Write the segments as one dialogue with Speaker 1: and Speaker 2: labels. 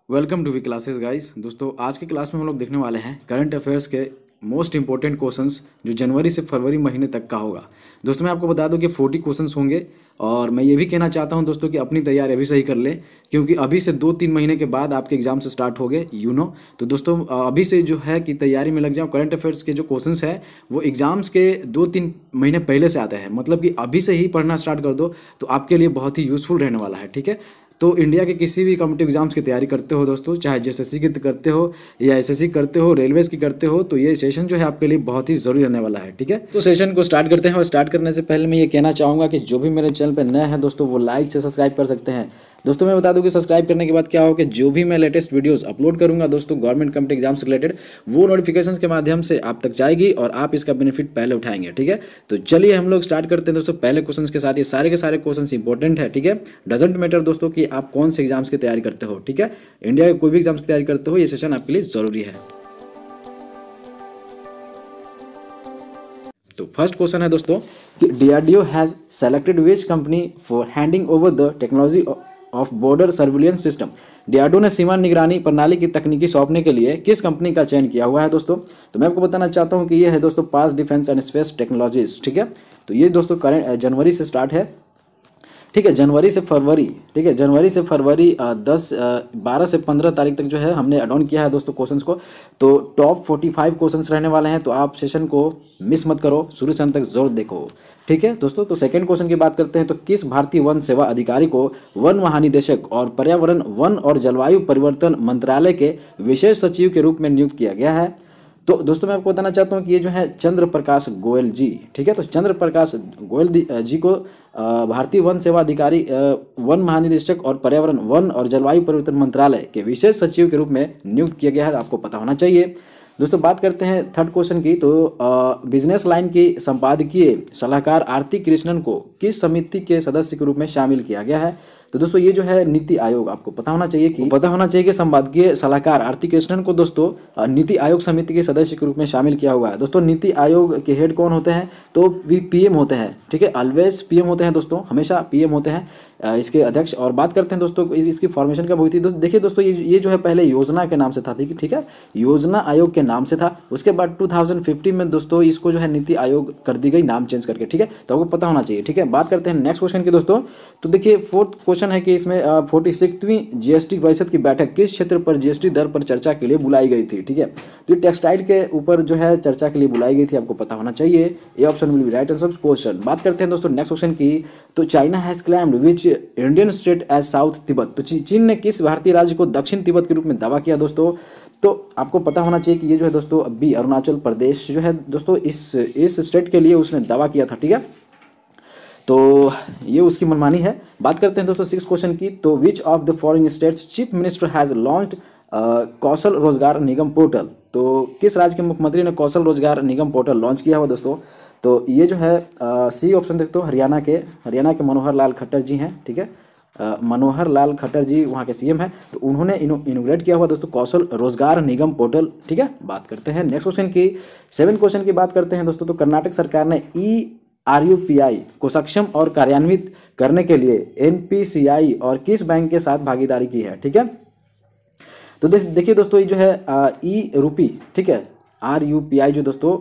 Speaker 1: Welcome to V classes guys. दोस्तों आज की क्लास में हम लोग देखने वाले हैं करंट अफेयर्स के मोस्ट इंपॉर्टेंट क्वेश्चंस जो जनवरी से फरवरी महीने तक का होगा। दोस्तों मैं आपको बता दूं कि 40 क्वेश्चंस होंगे और मैं ये भी कहना चाहता हूं दोस्तों कि अपनी तैयारी अभी से ही कर लें, क्योंकि अभी से 2-3 महीने के बाद आपके एग्जाम से स्टार्ट हो गए तो दोस्तों अभी से जो है कि तैयारी में लग जाओ। करंट अफेयर्स के जो क्वेश्चंस है वो एग्जाम्स के 2-3 महीने पहले से आते हैं, मतलब कि अभी से ही पढ़ना स्टार्ट कर दो तो आपके लिए बहुत ही यूजफुल रहने वाला है। ठीक है, तो इंडिया के किसी भी कॉम्पिटिटिव एग्जाम्स की तैयारी करते हो दोस्तों, चाहे जेएसएससी की करते हो या एसएससी करते हो, रेलवेज की करते हो, तो ये सेशन जो है आपके लिए बहुत ही जरूरी रहने वाला है। ठीक है, तो सेशन को स्टार्ट करते हैं और स्टार्ट करने से पहले मैं ये कहना चाहूँगा कि जो भी मेरे चैनल पर नए हैं दोस्तों वो लाइक से सब्सक्राइब कर सकते हैं। दोस्तों मैं बता दूं कि सब्सक्राइब करने के बाद क्या हो कि जो भी मैं लेटेस्ट वीडियोस अपलोड करूंगा दोस्तों गवर्नमेंट कॉम्पिटिटिव एग्जाम से रिलेटेड, वो नोटिफिकेशंस के माध्यम से आप तक जाएगी और आप इसका बेनिफिट पहले उठाएंगे। ठीक है, तो चलिए हम लोग स्टार्ट करते हैं दोस्तों पहले क्वेश्चन के साथ। ये सारे के सारे क्वेश्चन इंपॉर्टेंट है। ठीक है, डजेंट मैटर दोस्तों कि आप कौन से एग्जाम्स की तैयारी करते हो। ठीक है, इंडिया के कोई भी एग्जाम्स की तैयारी करते हो, ये सेशन आपके लिए जरूरी है। तो फर्स्ट क्वेश्चन है दोस्तों कि DRDO has selected which company for handing over the technology of border surveillance system. DRDO ने सीमा निगरानी प्रणाली की तकनीकी सौंपने के लिए किस कंपनी का चयन किया हुआ है दोस्तों? तो मैं आपको बताना चाहता हूं कि ये है दोस्तों पास डिफेंस एंड स्पेस टेक्नोलॉजीज। ठीक है, तो ये दोस्तों करेंट जनवरी से स्टार्ट है। ठीक है, जनवरी से फरवरी, ठीक है, जनवरी से फरवरी 12 से 15 तारीख तक जो है हमने एड ऑन किया है दोस्तों क्वेश्चंस को। तो टॉप 45 क्वेश्चंस रहने वाले हैं, तो आप सेशन को मिस मत करो, शुरू से अंत तक जरूर देखो। ठीक है दोस्तों, तो सेकंड क्वेश्चन की बात करते हैं। तो किस भारतीय वन सेवा अधिकारी को वन महानिदेशक और पर्यावरण, वन और जलवायु परिवर्तन मंत्रालय के विशेष सचिव के रूप में नियुक्त किया गया है? तो दोस्तों मैं आपको बताना चाहता हूँ कि ये जो है चंद्र प्रकाश गोयल जी। ठीक है, तो चंद्र प्रकाश गोयल जी को भारतीय वन सेवा अधिकारी, वन महानिदेशक और पर्यावरण, वन और जलवायु परिवर्तन मंत्रालय के विशेष सचिव के रूप में नियुक्त किया गया है, आपको पता होना चाहिए। दोस्तों बात करते हैं थर्ड क्वेश्चन की। तो बिजनेस लाइन की संपादकीय सलाहकार आरती कृष्णन को किस समिति के सदस्य के रूप में शामिल किया गया है? तो दोस्तों ये जो है नीति आयोग, आपको पता होना चाहिए कि संपादकीय सलाहकार आरती कृष्णन को दोस्तों नीति आयोग समिति के सदस्य के रूप में शामिल किया हुआ है। दोस्तों नीति आयोग के हेड कौन होते हैं? तो पीएम होते हैं। ठीक है, ऑलवेज पीएम होते हैं दोस्तों, हमेशा पीएम होते हैं इसके अध्यक्ष। और बात करते हैं दोस्तों इसकी फॉर्मेशन कब हुई थी। देखिए दोस्तों ये जो है पहले योजना के नाम से था। ठीक है, योजना आयोग के नाम से था। उसके बाद 2015 में दोस्तों इसको जो है नीति आयोग कर दी गई, नाम चेंज करके। ठीक है, तो आपको पता होना चाहिए। ठीक है, बात करते हैं नेक्स्ट क्वेश्चन की दोस्तों। तो देखिए फोर्थ क्वेश्चन है कि इसमें 46वीं जीएसटी परिषद की बैठक किस क्षेत्र पर जीएसटी दर पर चर्चा के लिए बुलाई गई थी? ठीक है, तो ये टेक्सटाइल के ऊपर जो है चर्चा के लिए बुलाई गई थी, आपको पता होना चाहिए। ये option will be right answer question. बात करते हैं दोस्तों नेक्स्ट क्वेश्चन की। तो China has claimed which Indian state as south Tibet. तो चीन ने किस भारतीय राज्य को दक्षिण तिब्बत के रूप में दावा किया दोस्तों? तो आपको पता होना चाहिए कि ये जो है दोस्तों अभी अरुणाचल प्रदेश जो है दोस्तों इस स्टेट के लिए उसने दावा किया था। ठीक है, तो ये उसकी मनमानी है। बात करते हैं दोस्तों सिक्स क्वेश्चन की। तो which of the following states chief minister has launched Kaushal Rozgar Nigam portal. तो किस राज्य के मुख्यमंत्री ने कौशल रोजगार निगम पोर्टल लॉन्च किया हुआ दोस्तों? तो ये जो है सी ऑप्शन देखते हो, हरियाणा के मनोहर लाल खट्टर जी हैं। ठीक है, मनोहर लाल खट्टर जी वहाँ के सीएम हैं, तो उन्होंने इनोग्रेट किया हुआ दोस्तों कौशल रोजगार निगम पोर्टल। ठीक है, बात करते हैं नेक्स्ट क्वेश्चन की। सेवन क्वेश्चन की बात करते हैं दोस्तों। तो कर्नाटक सरकार ने RUPI को सक्षम और कार्यान्वित करने के लिए NPCI और किस बैंक के साथ भागीदारी की है? ठीक है, तो देखिए दोस्तों ये जो है ई-रूपी, ठीक है, RUPI जो दोस्तों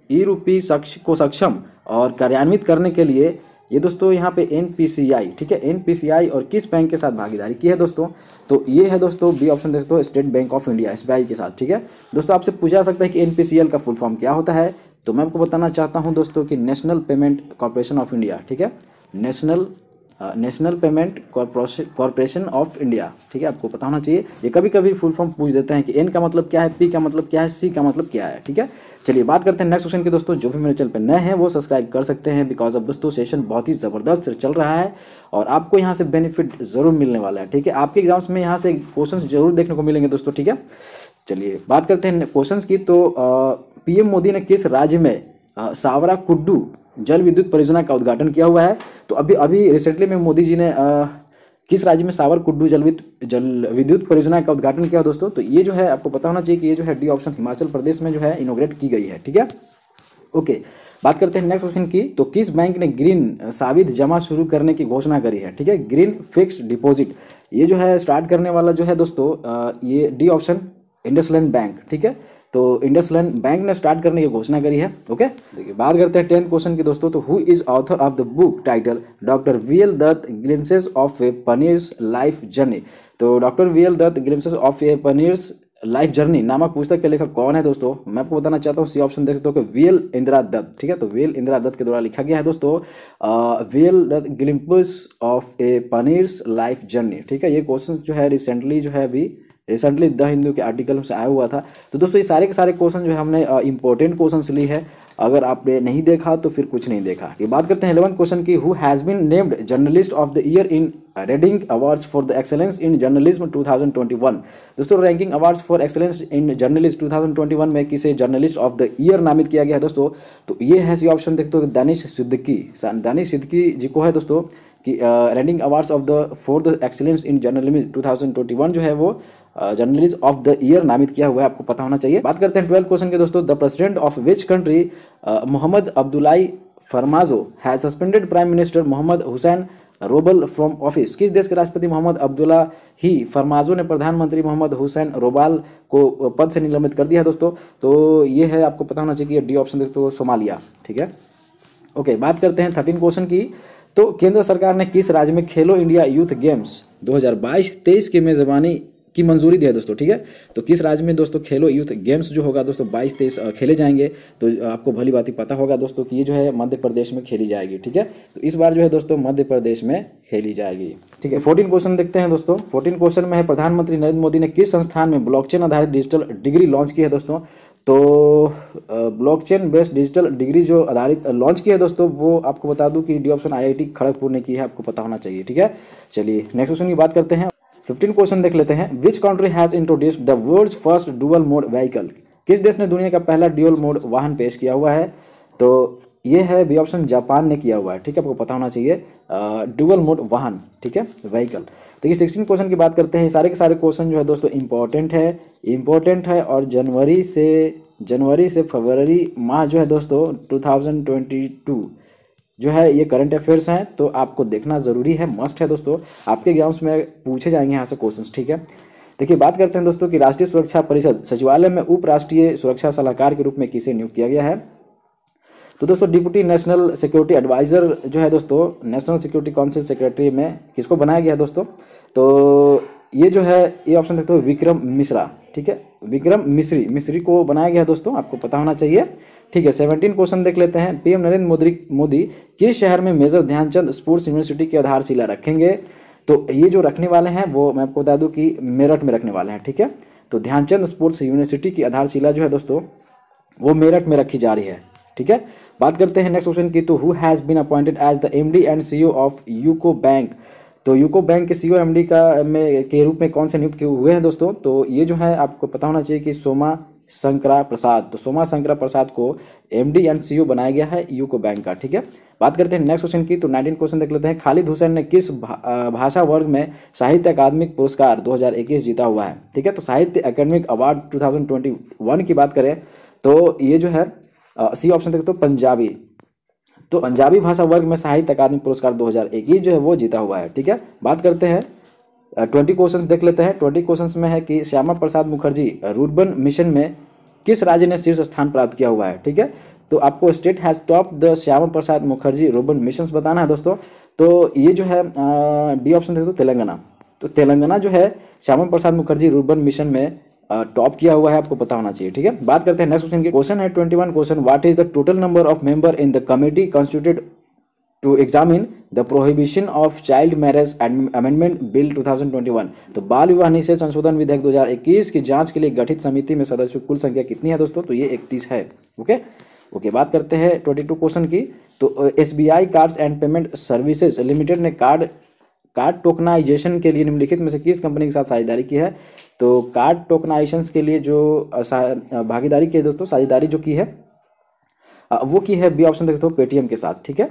Speaker 1: ई-रूपी को सक्षम और कार्यान्वित करने के लिए ये दोस्तों यहाँ पे NPCI, ठीक है, NPCI और किस बैंक के साथ भागीदारी की है दोस्तों? तो ये है दोस्तों बी ऑप्शन दोस्तों state bank of India, SBI के साथ। ठीक है दोस्तों, आपसे पूछा जा सकता है कि NPCL का फुल फॉर्म क्या होता है? तो मैं आपको बताना चाहता हूं दोस्तों कि national payment corporation of India. ठीक है, national payment corporation of India. ठीक है, आपको पता होना चाहिए। ये कभी कभी फुल फॉर्म पूछ देते हैं कि N का मतलब क्या है, P का मतलब क्या है, C का मतलब क्या है। ठीक है, चलिए बात करते हैं नेक्स्ट क्वेश्चन की दोस्तों। जो भी मेरे चैनल पे नए हैं वो सब्सक्राइब कर सकते हैं, बिकॉज अब दोस्तों सेशन बहुत ही ज़बरदस्त चल रहा है और आपको यहाँ से बेनिफिट ज़रूर मिलने वाला है। ठीक है, आपके एग्जाम्स में यहाँ से क्वेश्चन जरूर देखने को मिलेंगे दोस्तों। ठीक है, चलिए बात करते हैं क्वेश्चन की। तो PM मोदी ने किस राज्य में सावरा कुड्डू जल विद्युत परियोजना का उद्घाटन किया हुआ है? तो अभी रिसेंटली में मोदी जी ने किस राज्य में सावर कुड्डू जल विद्युत परियोजना का उद्घाटन किया दोस्तों? तो ये जो है आपको पता होना चाहिए कि ये जो है डी ऑप्शन हिमाचल प्रदेश में जो है इनोग्रेट की गई है। ठीक है, ओके, बात करते हैं नेक्स्ट क्वेश्चन की। तो किस बैंक ने ग्रीन साबित जमा शुरू करने की घोषणा करी है? ठीक है, ग्रीन फिक्स्ड डिपॉजिट ये जो है स्टार्ट करने वाला जो है दोस्तों ये डी ऑप्शन इंडसलैंड बैंक। ठीक है, तो इंडसलैंड बैंक ने स्टार्ट करने की घोषणा करी है। ओके, देखिए बात करते हैं 10th क्वेश्चन की दोस्तों। तो who is author of the book title doctor V L. Dutt glimpses of a pioneer's life journey? तो doctor V L. Dutt glimpses of a pioneer's life journey नामक पुस्तक के लेखक कौन है दोस्तों? मैं आपको बताना चाहता हूँ, सी ऑप्शन देख सकते हो कि वी.एल. इंदिरा दत्त। ठीक है, तो वी.एल. इंदिरा दत्त के द्वारा लिखा गया है दोस्तों V L. Dutt glimpse of a pioneer's life journey. ठीक है, ये क्वेश्चन जो है रिसेंटली द हिंदू के आर्टिकल से आया हुआ था। तो दोस्तों ये सारे के सारे क्वेश्चन जो है हमने इंपॉर्टेंट क्वेश्चन ली है। अगर आपने नहीं देखा तो फिर कुछ नहीं देखा। ये बात करते हैं 11th क्वेश्चन की। Who has been named journalist of the year in ranking awards for the excellence in journalism 2021? दोस्तों ranking awards for excellence in journalist 2021 में किसे जर्नलिस्ट ऑफ द ईयर नामित किया गया है दोस्तों? तो ये है सी ऑप्शन देखते हो दानिश सिद्दीकी जी को है दोस्तों कि ranking awards of the for the excellence in journalism 2021 जो है वो जर्नलिस्ट ऑफ द ईयर नामित किया हुआ है, आपको पता होना चाहिए। बात करते हैं 12th क्वेश्चन के दोस्तों। The president of which country Mohamed Abdullahi Farmaajo has suspended prime minister Mohamed Hussein Roble from office? किस देश के राष्ट्रपति मोहम्मद अब्दुल्ला ही फरमाजो ने प्रधानमंत्री मोहम्मद हुसैन रोबाल को पद से निलंबित कर दिया है दोस्तों? तो ये है, आपको पता होना चाहिए कि डी ऑप्शन देखते हो सोमालिया। ठीक है, ओके, बात करते हैं 13 क्वेश्चन की। तो केंद्र सरकार ने किस राज्य में खेलो इंडिया यूथ गेम्स 2022-23 की मेजबानी की मंजूरी दी है दोस्तों? ठीक है, तो किस राज्य में दोस्तों खेलो यूथ गेम्स जो होगा दोस्तों 22-23 खेले जाएंगे? तो आपको भली बात ही पता होगा दोस्तों कि ये जो है मध्य प्रदेश में खेली जाएगी। ठीक है, तो इस बार जो है दोस्तों मध्य प्रदेश में खेली जाएगी। ठीक है, 14 क्वेश्चन देखते हैं दोस्तों। 14 क्वेश्चन में है प्रधानमंत्री नरेंद्र मोदी ने किस संस्थान में ब्लॉकचेन आधारित डिजिटल डिग्री लॉन्च की है दोस्तों? तो ब्लॉकचेन बेस्ड डिजिटल डिग्री जो आधारित लॉन्च की है दोस्तों वो आपको बता दूं कि डी ऑप्शन IIT खड़गपुर ने की है, आपको पता होना चाहिए। ठीक है, चलिए नेक्स्ट क्वेश्चन की बात करते हैं। 15 क्वेश्चन देख लेते हैं। Which country has introduced the world's first dual mode vehicle? किस देश ने दुनिया का पहला ड्यूअल मोड वाहन पेश किया हुआ है? तो ये है बी ऑप्शन जापान ने किया हुआ है। ठीक है, आपको पता होना चाहिए डुअल मोड वाहन। ठीक है, व्हीकल। देखिए 16 क्वेश्चन की बात करते हैं। सारे के सारे क्वेश्चन जो है दोस्तों इंपॉर्टेंट है और जनवरी से फरवरी माह जो है दोस्तों 2022 जो है ये करंट अफेयर्स हैं, तो आपको देखना ज़रूरी है, मस्ट है दोस्तों। आपके एग्जाम्स में पूछे जाएंगे यहाँ से क्वेश्चंस। ठीक है, देखिए बात करते हैं दोस्तों कि राष्ट्रीय सुरक्षा परिषद सचिवालय में उप राष्ट्रीय सुरक्षा सलाहकार के रूप में किसे नियुक्त किया गया है? तो दोस्तों डिप्टी नेशनल सिक्योरिटी एडवाइजर जो है दोस्तों नेशनल सिक्योरिटी काउंसिल सेक्रेटरी में किसको बनाया गया है दोस्तों? तो ये जो है ये ऑप्शन देखते हो विक्रम मिश्रा। ठीक है, विक्रम मिश्री को बनाया गया है दोस्तों, आपको पता होना चाहिए। ठीक है, 17 क्वेश्चन देख लेते हैं। पीएम नरेंद्र मोदी किस शहर में मेजर ध्यानचंद स्पोर्ट्स यूनिवर्सिटी की आधारशिला रखेंगे? तो ये जो रखने वाले हैं वो मैं आपको बता दूं कि मेरठ में रखने वाले हैं। ठीक है, तो ध्यानचंद स्पोर्ट्स यूनिवर्सिटी की आधारशिला जो है दोस्तों वो मेरठ में रखी जा रही है। ठीक है, बात करते हैं नेक्स्ट क्वेश्चन की। तो who has been appointed as the MD and CEO of UCO bank? तो यूको बैंक के CEO MD के रूप में कौन से नियुक्त हुए हैं दोस्तों? तो ये जो है आपको पता होना चाहिए कि सोमा शंकरा प्रसाद। तो सोमा शंकरा प्रसाद को MD एंड CEO बनाया गया है यूको बैंक का। ठीक है, बात करते हैं नेक्स्ट क्वेश्चन की। तो 19 क्वेश्चन देख लेते हैं। खालिद हुसैन ने किस भाषा वर्ग में साहित्य अकादमिक पुरस्कार 2021 जीता हुआ है? ठीक है, तो साहित्य अकादमिक अवार्ड 2021 की बात करें तो ये जो है सी ऑप्शन देखते हो पंजाबी। तो पंजाबी भाषा वर्ग में साहित्य अकादमी पुरस्कार 2021 जो है वो जीता हुआ है। ठीक है, बात करते हैं 20 क्वेश्चंस देख लेते हैं। 20 क्वेश्चंस में है कि श्यामा प्रसाद मुखर्जी रूर्बन मिशन में किस राज्य ने शीर्ष स्थान प्राप्त किया हुआ है? ठीक है, तो आपको state has top the Shyama Prasad Mukherjee rurban mission बताना है दोस्तों। तो ये जो है डी ऑप्शन देखो तेलंगाना। तो तेलंगाना जो है श्यामा प्रसाद मुखर्जी रूर्बन मिशन में टॉप किया हुआ है, आपको पता होना चाहिए। ठीक है, बात करते हैं नेक्स्ट क्वेश्चन की। क्वेश्चन है 21 question. What is the total number of member in the committee constituted to examine the prohibition of child marriage amendment bill 2021? तो बाल विवाह निषेध संशोधन विधेयक 2021 की जांच के लिए गठित समिति में सदस्यों की कुल संख्या कितनी है दोस्तों? तो ये 31 है। ओके, बात करते हैं 22 क्वेश्चन की। तो SBI cards and payment services limited ने कार्ड टोकनाइजेशन के लिए निम्नलिखित में से किस कंपनी के साथ साझेदारी की है? तो कार्ड टोकनाइजेशन के लिए जो भागीदारी की है दोस्तों, साझेदारी जो की है वो की है बी ऑप्शन देखते हो पेटीएम के साथ। ठीक है,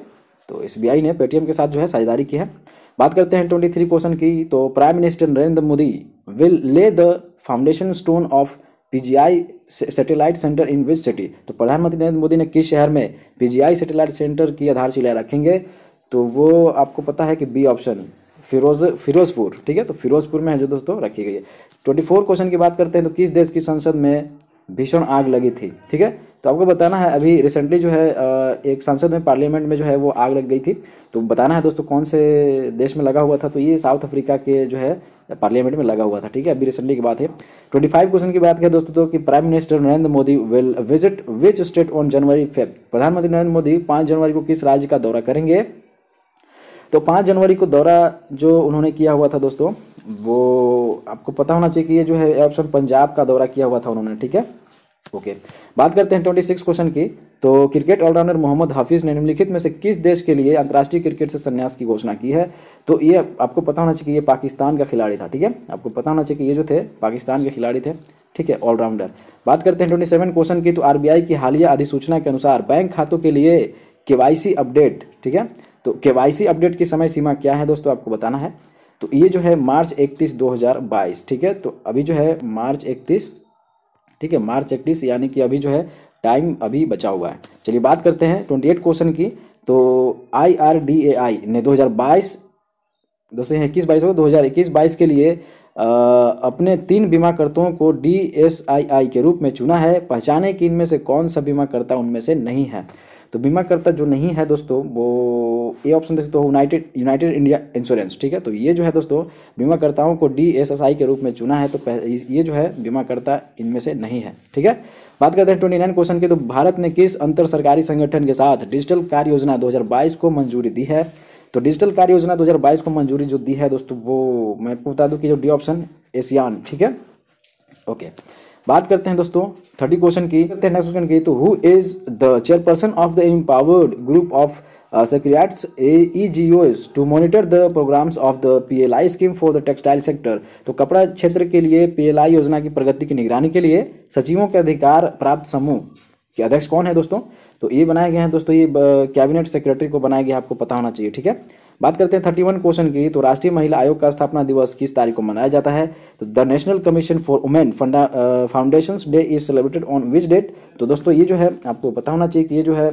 Speaker 1: तो SBI ने पेटीएम के साथ जो है साझेदारी की है। बात करते हैं 23 क्वेश्चन की। तो prime minister Narendra Modi will lay the foundation stone of PGI satellite centre in which city? तो प्रधानमंत्री नरेंद्र मोदी ने किस शहर में पीजीआई सैटेलाइट सेंटर की आधारशिला रखेंगे? तो वो आपको पता है कि बी ऑप्शन फिरोजपुर, ठीक है, तो फिरोजपुर में है जो दोस्तों रखी गई है। 24 क्वेश्चन की बात करते हैं, तो किस देश की संसद में भीषण आग लगी थी? ठीक है, तो आपको बताना है अभी रिसेंटली जो है एक संसद में पार्लियामेंट में जो है वो आग लग गई थी, तो बताना है दोस्तों कौन से देश में लगा हुआ था। तो ये साउथ अफ्रीका के जो है पार्लियामेंट में लगा हुआ था, ठीक है, अभी रिसेंटली की बात है। 25 क्वेश्चन की बात करें दोस्तों, तो कि prime minister Narendra Modi will visit which state on January 5? प्रधानमंत्री नरेंद्र मोदी 5 जनवरी को किस राज्य का दौरा करेंगे? तो 5 जनवरी को दौरा जो उन्होंने किया हुआ था दोस्तों, वो आपको पता होना चाहिए कि ये जो है ऑप्शन पंजाब का दौरा किया हुआ था उन्होंने, ठीक है, ओके। बात करते हैं 26 क्वेश्चन की, तो क्रिकेट ऑलराउंडर मोहम्मद हाफिज ने निम्नलिखित में से किस देश के लिए अंतर्राष्ट्रीय क्रिकेट से संन्यास की घोषणा की है? तो ये आपको पता होना चाहिए कि ये पाकिस्तान का खिलाड़ी था, ठीक है, आपको पता होना चाहिए कि ये जो थे पाकिस्तान के खिलाड़ी थे, ठीक है, ऑलराउंडर। बात करते हैं 27 क्वेश्चन की, तो आरबीआई की हालिया अधिसूचना के अनुसार बैंक खातों के लिए केवाईसी अपडेट, ठीक है, तो केवाईसी अपडेट की समय सीमा क्या है दोस्तों, आपको बताना है। तो ये जो है मार्च 31 2022, ठीक है, तो अभी जो है मार्च 31, ठीक है, मार्च 31, यानी कि अभी जो है टाइम अभी बचा हुआ है। चलिए बात करते हैं 28 क्वेश्चन की, तो IRDAI ने 2022 दोस्तों यहाँ 21-22 होगा, 2021-22 के लिए अपने 3 बीमाकर्ताओं को DSII के रूप में चुना है। पहचाने कि इनमें से कौन सा बीमाकर्ता उनमें से नहीं है? तो बीमाकर्ता जो नहीं है दोस्तों, वो ए ऑप्शन देख तो यूनाइटेड इंडिया इंश्योरेंस, ठीक है, तो ये जो है दोस्तों बीमाकर्ताओं को DSSI के रूप में चुना है, तो ये जो है बीमाकर्ता इनमें से नहीं है, ठीक है। बात करते हैं 29 क्वेश्चन की, तो भारत ने किस अंतर सरकारी संगठन के साथ डिजिटल कार्य योजना 2022 को मंजूरी दी है? तो डिजिटल कार्य योजना 2022 को मंजूरी जो दी है दोस्तों, वो मैं आपको बता दूं कि जो डी ऑप्शन एशियान, ठीक है, ओके। बात करते हैं दोस्तों 30 क्वेश्चन की, करते हैं नेक्स्ट क्वेश्चन की, तो who is the chairperson of the empowered group of secretaries EGOs to monitor the programmes of the PLI scheme for the textile sector? तो कपड़ा क्षेत्र के लिए PLI योजना की प्रगति की निगरानी के लिए सचिवों के अधिकार प्राप्त समूह के अध्यक्ष कौन है दोस्तों? तो ये बनाए गए हैं दोस्तों, ये कैबिनेट सेक्रेटरी को बनाया गया, आपको पता होना चाहिए, ठीक है। बात करते हैं 31 क्वेश्चन की, तो राष्ट्रीय महिला आयोग का स्थापना दिवस किस तारीख को मनाया जाता है? तो the national commission for women foundations day is celebrated on which date? तो दोस्तों ये जो है आपको पता होना चाहिए कि ये जो है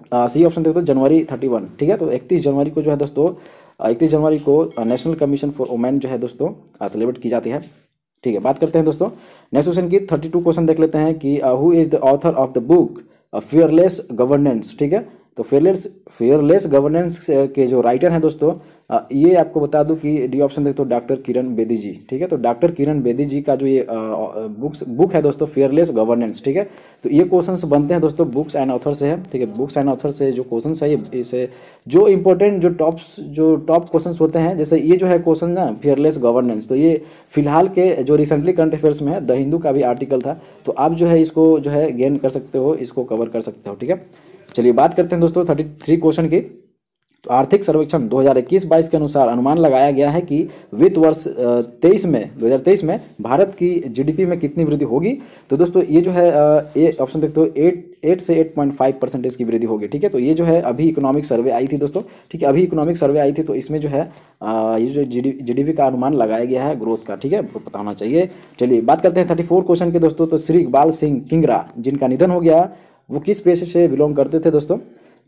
Speaker 1: सही ऑप्शन देखो जनवरी 31, ठीक है, तो 31 जनवरी को जो है दोस्तों 31 जनवरी को नेशनल कमीशन फॉर वुमेन जो है दोस्तों सेलिब्रेट की जाती है, ठीक है। बात करते हैं दोस्तों नेक्स्ट क्वेश्चन की, 32 क्वेश्चन देख लेते हैं कि who is the author of the book fearless governance, ठीक है, तो फेयरलेस गवर्नेंस के जो राइटर हैं दोस्तों, ये आपको बता दूं कि डी ऑप्शन देख तो डॉक्टर किरण बेदी जी, ठीक है, तो डॉक्टर किरण बेदी जी का जो ये बुक है दोस्तों फेयरलेस गवर्नेंस, ठीक है। तो ये क्वेश्चंस बनते हैं दोस्तों बुक्स एंड ऑथर से है, ठीक है, बुक्स एंड ऑथर से जो क्वेश्चंस है इसे जो इंपॉर्टेंट जो टॉप क्वेश्चंस होते हैं, जैसे ये जो है क्वेश्चन ना फेयरलेस गवर्नेंस, तो ये फिलहाल के जो रिसेंटली करंट अफेयर्स में है, द हिंदू का भी आर्टिकल था, तो आप जो है इसको जो है गेन कर सकते हो, इसको कवर कर सकते हो, ठीक है। चलिए बात करते हैं दोस्तों 33 क्वेश्चन की, तो आर्थिक सर्वेक्षण 2021-22 के अनुसार अनुमान लगाया गया है कि वित्त वर्ष 2023 में भारत की GDP में कितनी वृद्धि होगी? तो दोस्तों ये जो है ए ऑप्शन देखते हो 8 से 8.5% की वृद्धि होगी, ठीक है, तो ये जो है अभी इकोनॉमिक सर्वे आई थी दोस्तों, ठीक है, अभी इकोनॉमिक सर्वे आई थी, तो इसमें जो है ये जो GDP का अनुमान लगाया गया है ग्रोथ का, ठीक है, आपको पता होना चाहिए। चलिए बात करते हैं 34 क्वेश्चन के दोस्तों, तो श्री इकबाल सिंह किंगरा जिनका निधन हो गया, वो किस पेशे से बिलोंग करते थे दोस्तों?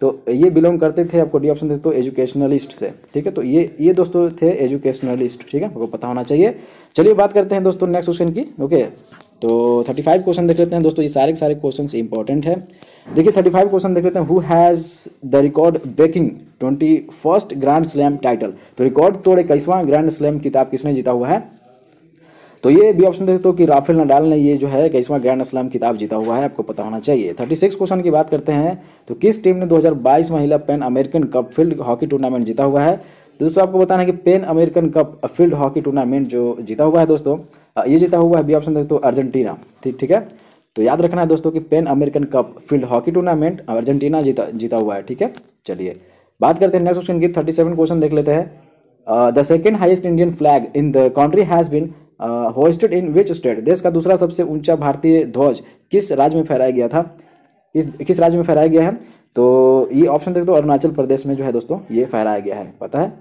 Speaker 1: तो ये बिलोंग करते थे, आपको डी ऑप्शन देते तो एजुकेशनलिस्ट से, ठीक है, तो ये दोस्तों थे एजुकेशनलिस्ट, ठीक है, आपको पता होना चाहिए। चलिए बात करते हैं दोस्तों नेक्स्ट क्वेश्चन की, ओके, तो 35 क्वेश्चन देख लेते हैं दोस्तों, ये सारे के सारे क्वेश्चन इंपॉर्टेंट है। देखिए 35 क्वेश्चन देख लेते हैं, who has the record breaking 21st grand slam title? तो रिकॉर्ड तोड़ 21वां ग्रैंड स्लैम किताब किसने जीता हुआ है? तो ये भी ऑप्शन देखते हो कि राफेल नडाल ने ये जो है 21वां ग्रैंड स्लैम खिताब जीता हुआ है, आपको पता होना चाहिए। 36 क्वेश्चन की बात करते हैं, तो किस टीम ने 2022 महिला pan American cup field hockey tournament जीता हुआ है? तो दोस्तों आपको बताना है कि pan American cup field hockey tournament जो जीता हुआ है दोस्तों, ये जीता हुआ है बी ऑप्शन देखते हो अर्जेंटीना, ठीक है, तो याद रखना है दोस्तों कि pan American cup field hockey tournament Argentina जीता हुआ है, ठीक है। चलिए बात करते हैं नेक्स्ट क्वेश्चन की, 37 क्वेश्चन देख लेते हैं। The second highest Indian flag in the country has been hosted in which state? देश का दूसरा सबसे ऊंचा भारतीय ध्वज किस राज्य में फहराया गया था? किस राज्य में फहराया गया है? तो ये ऑप्शन देख दो अरुणाचल प्रदेश में जो है दोस्तों ये फहराया गया है, पता है,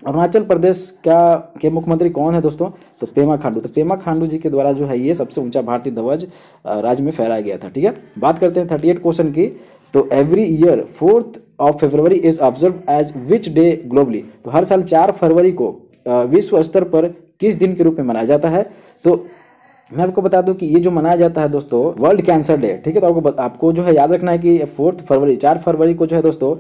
Speaker 1: अरुणाचल प्रदेश के मुख्यमंत्री कौन है दोस्तों? तो पेमा खांडू। तो पेमा खांडू जी के द्वारा जो है ये सबसे ऊंचा भारतीय ध्वज राज्य में फहराया गया था। ठीक है, बात करते हैं 38 क्वेश्चन की। तो every year 4th of February is observe as which day globally? तो हर साल 4 फरवरी को विश्व स्तर पर किस दिन के रूप में मनाया जाता है? तो मैं आपको बता दूं कि ये जो मनाया जाता है दोस्तों वर्ल्ड कैंसर डे। ठीक है, तो आपको जो है याद रखना है कि 4 फरवरी 4 फरवरी को जो है दोस्तों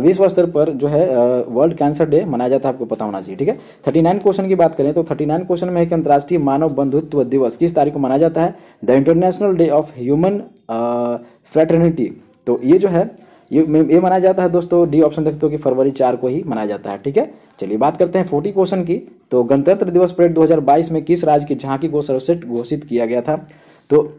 Speaker 1: विश्व स्तर पर जो है वर्ल्ड कैंसर डे मनाया जाता है, आपको पता होना चाहिए। ठीक है, 39 क्वेश्चन की बात करें तो 39 क्वेश्चन में एक अंतर्राष्ट्रीय मानव बंधुत्व दिवस किस तारीख को मनाया जाता है? The international day of human fraternity. तो ये जो है ये मनाया जाता है दोस्तों, डी ऑप्शन देखते हो कि फरवरी 4 को ही मनाया जाता है। ठीक है, चलिए बात करते हैं 40 क्वेश्चन की। तो गणतंत्र दिवस परेड 2022 में किस राज्य की झांकी को सर्वश्रेष्ठ घोषित किया गया था? तो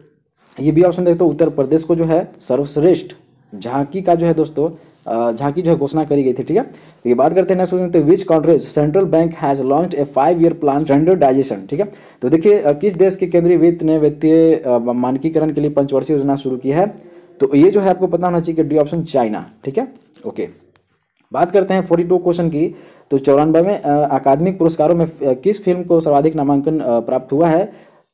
Speaker 1: ये बी ऑप्शन देखते हो उत्तर प्रदेश को जो है सर्वश्रेष्ठ झांकी का जो है दोस्तों झांकी जो है घोषणा करी गई थी। ठीक है, तो ये बात करते हैं next question, which country's central bank has launched a 5-year plan standardisation. ठीक है, तो देखिए किस देश के केंद्रीय वित्त ने वित्तीय मानकीकरण के लिए पंचवर्षीय योजना शुरू की है? तो ये जो है आपको पता होना चाहिए कि डी ऑप्शन चाइना। ठीक है, ओके, बात करते हैं 42 क्वेश्चन की। तो 94वें अकादमिक पुरस्कारों में किस फिल्म को सर्वाधिक नामांकन प्राप्त हुआ है?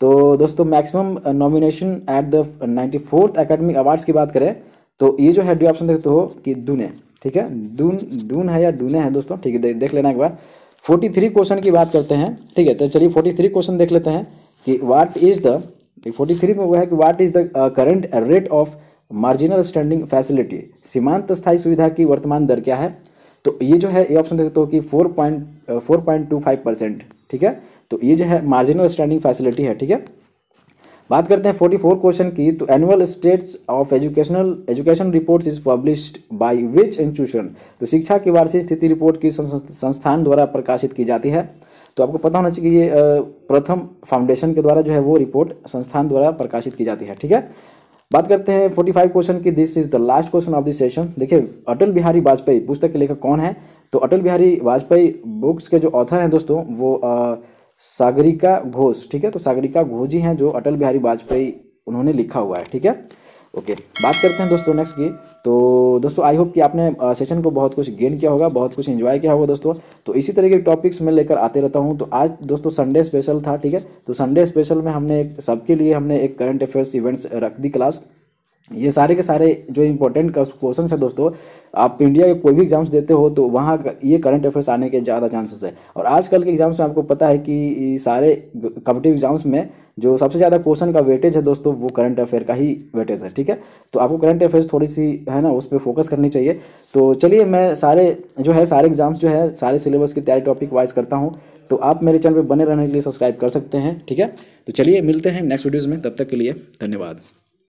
Speaker 1: तो दोस्तों maximum nomination at the 94th अकादमिक अवार्ड्स की बात करें तो ये जो है डी ऑप्शन देखते हो कि दूने। ठीक है, दून है या डूने है दोस्तों, ठीक है, देख लेना एक बार। 43 क्वेश्चन की बात करते हैं। ठीक है, तो चलिए 43 क्वेश्चन देख लेते हैं कि व्हाट इज द 43 में वो है कि what is the current rate of marginal standing facility? सीमांत स्थायी सुविधा की वर्तमान दर क्या है? तो ये जो है ये ऑप्शन देखते हो कि 4.25%। ठीक है, तो ये जो है मार्जिनल स्टैंडिंग फैसिलिटी है। ठीक है, बात करते हैं 44 क्वेश्चन की। तो annual states of education reports is published by which institution? तो शिक्षा की वार्षिक स्थिति रिपोर्ट किस संस्थान द्वारा प्रकाशित की जाती है? तो आपको पता होना चाहिए कि ये प्रथम फाउंडेशन के द्वारा जो है वो रिपोर्ट संस्थान द्वारा प्रकाशित की जाती है। ठीक है, बात करते हैं 45 क्वेश्चन की। This is the last question of this session. देखिए अटल बिहारी वाजपेयी पुस्तक के लेखक कौन है? तो अटल बिहारी वाजपेयी बुक्स के जो ऑथर हैं दोस्तों वो सागरिका घोष। ठीक है, तो सागरिका घोष जी हैं जो अटल बिहारी वाजपेयी उन्होंने लिखा हुआ है। ठीक है, ओके, बात करते हैं दोस्तों नेक्स्ट की। तो दोस्तों आई होप कि आपने सेशन को बहुत कुछ गेन किया होगा, बहुत कुछ एंजॉय किया होगा दोस्तों। तो इसी तरह के टॉपिक्स मैं लेकर आते रहता हूं। तो आज दोस्तों संडे स्पेशल था। ठीक है, तो संडे स्पेशल में हमने सबके लिए हमने एक करंट अफेयर्स इवेंट्स रख दी क्लास। ये सारे के सारे जो इंपॉर्टेंट क्वेश्चन है दोस्तों, आप इंडिया के कोई भी एग्जाम्स देते हो तो वहाँ ये करंट अफेयर्स आने के ज़्यादा चांसेस है। और आजकल के एग्जाम्स में आपको पता है कि सारे कॉम्पिटिटिव एग्जाम्स में जो सबसे ज़्यादा क्वेश्चन का वेटेज है दोस्तों वो करंट अफेयर का ही वेटेज है। ठीक है, तो आपको करंट अफेयर्स थोड़ी सी है ना उस पर फोकस करनी चाहिए। तो चलिए मैं सारे एग्जाम्स जो है सारे सिलेबस की तैयारी टॉपिक वाइज करता हूँ। तो आप मेरे चैनल पर बने रहने के लिए सब्सक्राइब कर सकते हैं। ठीक है, तो चलिए मिलते हैं नेक्स्ट वीडियोज़ में, तब तक के लिए धन्यवाद।